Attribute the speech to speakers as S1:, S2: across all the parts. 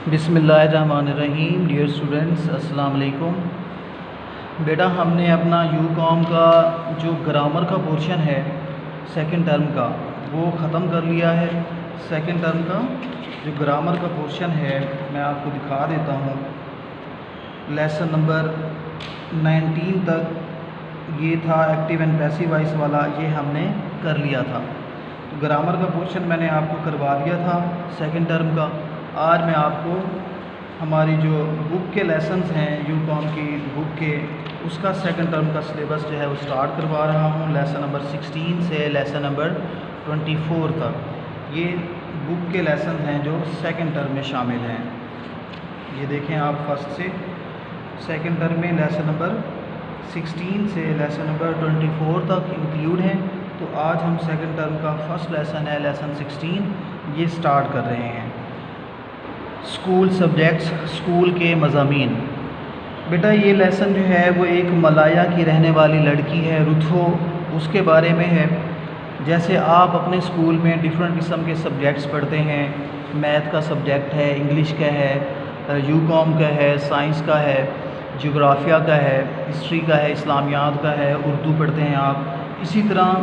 S1: بسم اللہ الرحمن الرحیم۔ ڈیئر اسٹوڈنٹس، السلام علیکم۔ بیٹا ہم نے اپنا یو کام کا جو گرامر کا پورشن ہے سیکنڈ ٹرم کا وہ ختم کر لیا ہے۔ سیکنڈ ٹرم کا جو گرامر کا پورشن ہے میں آپ کو دکھا دیتا ہوں۔ لیسن نمبر 19 تک یہ تھا ایکٹیو اینڈ پیسیو وائس والا، یہ ہم نے کر لیا تھا۔ تو گرامر کا پورشن میں نے آپ کو کروا دیا تھا سیکنڈ ٹرم کا۔ آج میں آپ کو ہماری جو بک کے لیسنز ہیں یو کام کی بک کے، اس کا سیکنڈ ٹرم کا سلیبس جو ہے وہ سٹارٹ کروا رہا ہوں۔ لیسن نمبر 16 سے لیسن نمبر 24 تک یہ بک کے لیسن ہیں جو سیکنڈ ٹرم میں شامل ہیں۔ یہ دیکھیں آپ فرسٹ سے سیکنڈ ٹرم میں لیسن نمبر 16 سے لیسن نمبر 24 تک انکلیوڈ ہیں۔ تو آج ہم سیکنڈ ٹرم کا فرسٹ لیسن ہے لیسن 16، یہ سٹارٹ کر رہے ہیں۔ اسکول سبجیکٹس، اسکول کے مضامین۔ بیٹا یہ لیسن جو ہے وہ ایک ملایا کی رہنے والی لڑکی ہے رتھو، اس کے بارے میں ہے۔ جیسے آپ اپنے اسکول میں ڈفرینٹ قسم کے سبجیکٹس پڑھتے ہیں، میتھ کا سبجیکٹ ہے، انگلش کا ہے، یو کام کا ہے، سائنس کا ہے، جغرافیہ کا ہے، ہسٹری کا ہے، اسلامیات کا ہے، اردو پڑھتے ہیں آپ۔ اسی طرح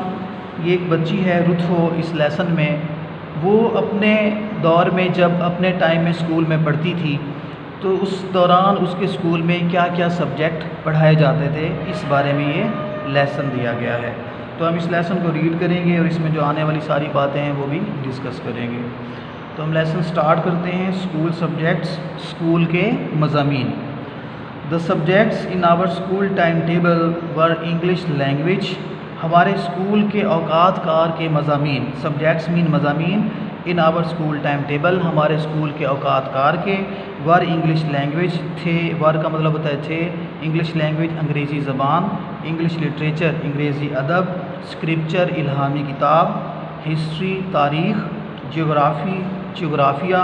S1: یہ ایک بچی ہے رتھو، اس لیسن میں وہ اپنے دور میں جب اپنے ٹائم میں اسکول میں پڑھتی تھی تو اس دوران اس کے اسکول میں کیا کیا سبجیکٹ پڑھائے جاتے تھے، اس بارے میں یہ لیسن دیا گیا ہے۔ تو ہم اس لیسن کو ریڈ کریں گے اور اس میں جو آنے والی ساری باتیں ہیں وہ بھی ڈسکس کریں گے۔ تو ہم لیسن سٹارٹ کرتے ہیں۔ اسکول سبجیکٹس، اسکول کے مضامین۔ The subjects in our school timetable were English language۔ ہمارے اسکول کے اوقات کار کے مضامین، سبجیکٹس مین مضامین، ان آور اسکول ٹائم ٹیبل ہمارے اسکول کے اوقات کار کے، ور انگلش لینگویج تھے، ور کا مطلب ہوتا ہے تھے، انگلش لینگویج انگریزی زبان، انگلش لٹریچر انگریزی ادب، اسکرپچر الہامی کتاب، ہسٹری تاریخ، جغرافی جغرافیہ،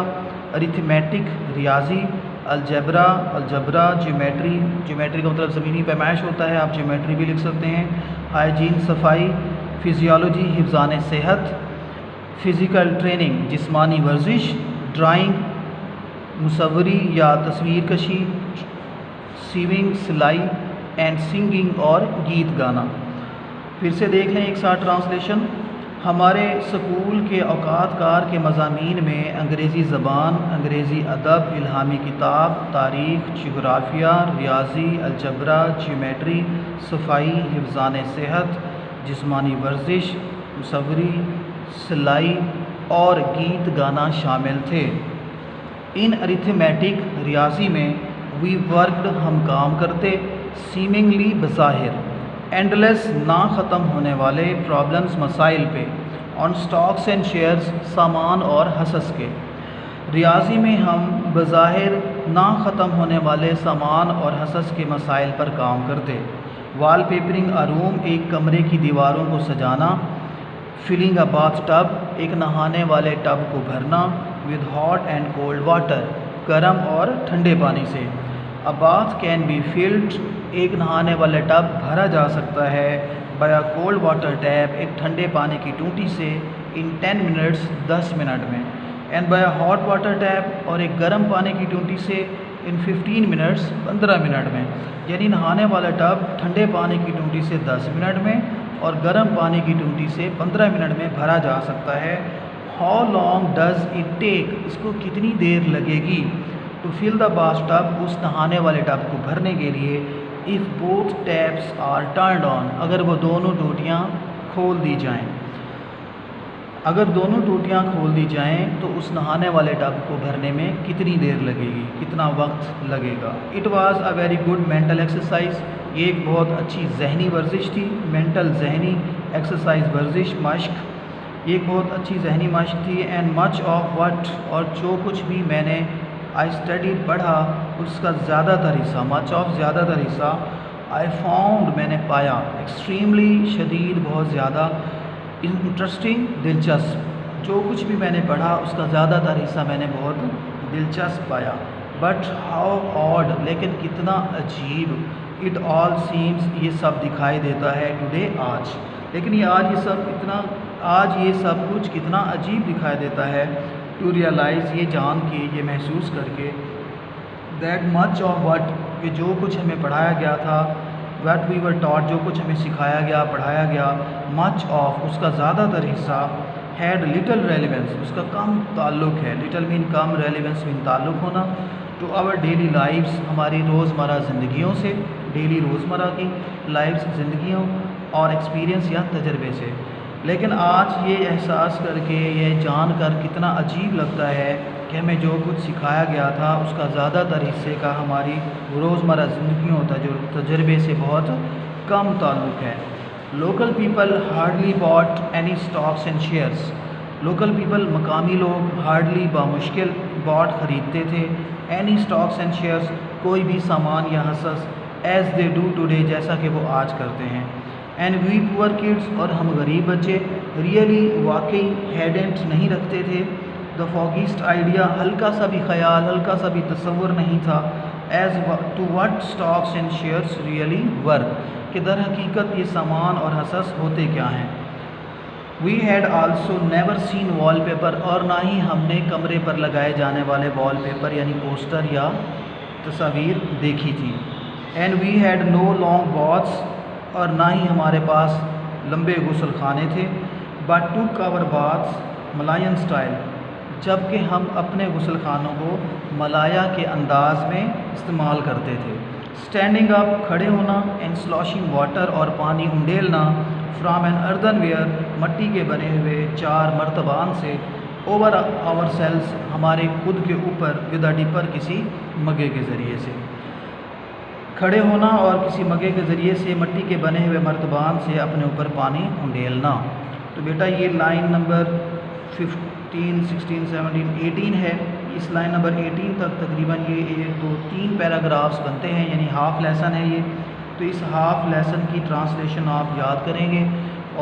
S1: ارتھمیٹک ریاضی، الجبرا جیومیٹری کا مطلب زمینی پیمائش ہوتا ہے، آپ جیومیٹری بھی لکھ سکتے ہیں، ہائیجین صفائی، فزیالوجی حفظان صحت، فزیکل ٹریننگ جسمانی ورزش، ڈرائنگ مصوری یا تصویر کشی، سیونگ سلائی، اینڈ سنگنگ اور گیت گانا۔ پھر سے دیکھ لیں ایک ساتھ ٹرانسلیشن۔ ہمارے اسکول کے اوقات کار کے مضامین میں انگریزی زبان، انگریزی ادب، الہامی کتاب، تاریخ، جغرافیہ، ریاضی، الجبرا، جیومیٹری، صفائی، حفظان صحت، جسمانی ورزش، مصوری، سلائی اور گیت گانا شامل تھے۔ ان ارتھمیٹک ریاضی میں وی ورکڈ ہم کام کرتے، سیمنگلی بظاہر، اینڈلیس نہ ختم ہونے والے پرابلمز مسائل پہ، آن اسٹاکس اینڈ شیئرز سامان اور حصص کے۔ ریاضی میں ہم بظاہر نہ ختم ہونے والے سامان اور حصص کے مسائل پر کام کرتے۔ وال پیپرنگ اے روم، ایک کمرے کی دیواروں کو سجانا۔ فلنگ اے باتھ ٹب، ایک نہانے والے ٹب کو بھرنا۔ With hot and cold water, گرم اور ٹھنڈے پانی سے۔ A bath can be filled, ایک نہانے والا ٹب بھرا جا سکتا ہے۔ By a cold water tap, ایک ٹھنڈے پانی کی ٹوٹی سے۔ ان 10 منٹس، 10 منٹ میں۔ And by a hot water tap, اور ایک گرم پانی کی ٹوٹی سے۔ ان 15 منٹس، 15 منٹ میں۔ یعنی نہانے والا ٹب ٹھنڈے پانی کی ٹوٹی سے 10 منٹ میں اور گرم پانی کی ٹوٹی سے 15 منٹ میں بھرا جا سکتا ہے۔ How long does it take, اس کو کتنی دیر لگے گی۔ To fill the bathtub, اس نہانے والے ٹب کو بھرنے کے لیے۔ If both taps are turned on, اگر وہ دونوں ٹوٹیاں کھول دی جائیں۔ اگر دونوں ٹوٹیاں کھول دی جائیں تو اس نہانے والے ٹب کو بھرنے میں کتنی دیر لگے گی، کتنا وقت لگے گا۔ It was a very good mental exercise, یہ ایک بہت اچھی ذہنی ورزش تھی۔ مینٹل ذہنی، ایکسرسائز ورزش، مشق، یہ ایک بہت اچھی ذہنی مشق تھی۔ اینڈ مچ آف وٹ، اور جو کچھ بھی میں نے آئی اسٹڈیڈ پڑھا، اس کا زیادہ تر حصہ، مچ آف زیادہ تر حصہ، آئی فاؤنڈ میں نے پایا، ایکسٹریملی شدید بہت زیادہ، انٹرسٹنگ دلچسپ، جو کچھ بھی میں نے پڑھا اس کا زیادہ تر حصہ میں نے بہت دلچسپ پایا۔ بٹ ہاؤ آڈ، لیکن کتنا عجیب، اٹ آل سیمز، یہ سب دکھائی دیتا ہے، ٹوڈے، آج، لیکن یہ آج یہ سب کچھ کتنا عجیب دکھائی دیتا ہے۔ ٹو ریئلائز، یہ جان کے، یہ محسوس کر کے، دیٹ مچ آف وٹ، کہ جو کچھ ہمیں پڑھایا گیا تھا، ویٹ وی ور ٹاٹ، جو کچھ ہمیں سکھایا گیا پڑھایا گیا، مچ آف، اس کا زیادہ تر حصہ، ہیڈ لٹل ریلیونس، اس کا کم تعلق ہے، لٹل مین کم، ریلیونس مین تعلق ہونا، ٹو آور ڈیلی لائفس، ہماری روزمرہ زندگیوں سے، ڈیلی روزمرہ کی لائفس زندگیوں، اور ایکسپیرینس یا تجربے سے۔ لیکن آج یہ احساس کر کے، یہ جان کر کتنا عجیب لگتا ہے کہ ہمیں جو کچھ سکھایا گیا تھا اس کا زیادہ تر حصے کا ہماری روزمرہ زندگیوں، تجربے سے بہت کم تعلق ہے۔ Local people hardly bought any stocks and shares, local people, مقامی لوگ، ہارڈلی، بامشکل، باٹ، خریدتے تھے، اینی اسٹاکس اینڈ شیئرس، کوئی بھی سامان یا حصص، ایز دے ڈو ٹوڈے، جیسا کہ وہ آج کرتے ہیں، اینڈ وی پور کڈس، اور ہم غریب بچے، ریئلی، واقعی، ہیڈنٹ، نہیں رکھتے تھے، دا فوگیسٹ آئیڈیا، ہلکا سا بھی خیال، ہلکا سا بھی تصور نہیں تھا، as to what stocks and shares really were, کہ در حقیقت یہ سامان اور حصص ہوتے کیا ہیں۔ We had also never seen wallpaper, اور نہ ہی ہم نے کمرے پر لگائے جانے والے وال پیپر یعنی پوسٹر یا تصاویر دیکھی تھی، and we had no long baths, اور نہ ہی ہمارے پاس لمبے غسل خانے تھے، بٹ ٹوک آور باتھس ملائن اسٹائل، جبکہ ہم اپنے غسل خانوں کو ملایا کے انداز میں استعمال کرتے تھے، اسٹینڈنگ اپ، کھڑے ہونا، اینڈ سلاشنگ واٹر، اور پانی انڈیلنا، فرام این اردن ویئر، مٹی کے بنے ہوئے 4 مرتبان سے، اوور آور سیلس، ہمارے خود کے اوپر، ود اے ڈپر، کسی مگے کے ذریعے سے، کھڑے ہونا اور کسی مگے کے ذریعے سے مٹی کے بنے ہوئے مرتبان سے اپنے اوپر پانی انڈیلنا۔ تو بیٹا یہ لائن نمبر 15، 16، 17، 18 ہے، اس لائن نمبر 18 تک تقریباً یہ 1، 2، 3 پیراگرافس بنتے ہیں، یعنی ہاف لیسن ہے یہ۔ تو اس ہاف لیسن کی ٹرانسلیشن آپ یاد کریں گے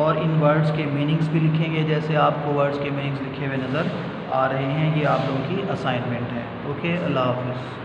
S1: اور ان ورڈز کے میننگز بھی لکھیں گے، جیسے آپ کو ورڈز کے میننگز لکھے ہوئے نظر آ رہے ہیں، یہ آپ لوگوں کی اسائنمنٹ ہے۔ اوکے، اللہ حافظ۔